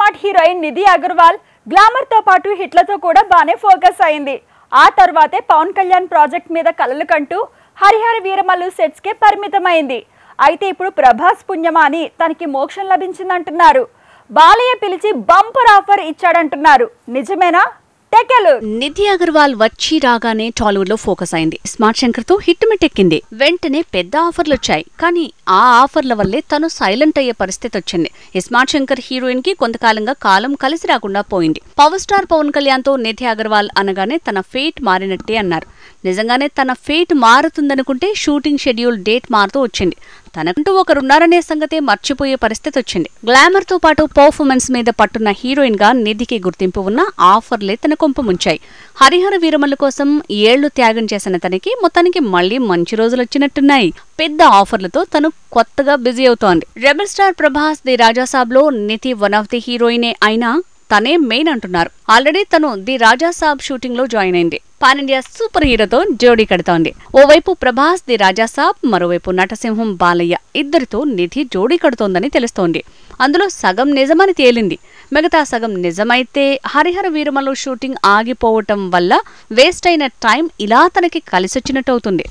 Smart heroine Nidhi Agarwal glamour తో పాటు హిట్లతో కూడా బానే ఫోకస్ అయింది. ఆ తర్వాతే పవన్ కళ్యాణ్ ప్రాజెక్ట్ మీద కలలు కంటూ హరిహర వీరమల్లు సెట్స్ కే పరిమితమైంది. అయితే ఇప్పుడు ప్రభాస్ పుణ్యమా అని తనకి మోక్షం లభించిందంటున్నారు. బాలయ్య పిలిచి బంపర్ ఆఫర్ ఇచ్చాడంటున్నారు. నిజమేనా? నిధి అగర్వాల్ వచ్చి రాగానే టాలీవుడ్ లో ఫోకస్ అయింది. స్మార్ట్ శంకర్ తో హిట్ మిట్టెక్కింది. వెంటనే పెద్ద ఆఫర్లు వచ్చాయి. కానీ ఆ ఆఫర్ల వల్లే తను సైలెంట్ అయ్యే పరిస్థితి వచ్చింది. ఈ స్మార్ట్ శంకర్ హీరోయిన్ కి కొంతకాలంగా కాలం కలిసి రాకుండా పోయింది. పవర్ స్టార్ పవన్ కళ్యాణ్ తో నిధి అగర్వాల్ అనగానే తన ఫేట్ మారినట్టే అన్నారు. నిజంగానే తన ఫేట్ మారుతుందనుకుంటే షూటింగ్ షెడ్యూల్ డేట్ మారుతూ వచ్చింది. తనకంటూ ఒకరున్నారనే సంగతే మర్చిపోయే పరిస్థితి వచ్చింది. గ్లామర్ తో పాటు పర్ఫార్మెన్స్ మీద పట్టున్న హీరోయిన్ గా నిధికి గుర్తింపు ఉన్న ఆఫర్లే తన కొంప ముంచాయి. హరిహర వీరమల్లు కోసం ఏళ్లు త్యాగం చేసిన తనకి మొత్తానికి మళ్లీ మంచి రోజులు వచ్చినట్టున్నాయి. పెద్ద ఆఫర్లతో తను కొత్తగా బిజీ అవుతోంది. Rebel star Prabhas the Raja Saab లో నిధి వన్ ఆఫ్ ది హీరోయినే అయినా తనే మెయిన్ అంటున్నారు. ఆల్రెడీ తను ది రాజాసాబ్ షూటింగ్ లో జాయిన్ అయింది. పాన్ ఇండియా సూపర్ హీరోతో జోడీ కడుతోంది. ఓవైపు ప్రభాస్ ది రాజాసాబ్, మరోవైపు నటసింహం బాలయ్య ఇద్దరితో నిధి జోడీ కడుతోందని తెలుస్తోంది. అందులో సగం నిజమని తేలింది. మిగతా సగం నిజమైతే హరిహర వీరమల్లు షూటింగ్ ఆగిపోవటం వల్ల వేస్ట్ అయిన టైం ఇలా తనకి కలిసొచ్చినట్టు అవుతుంది.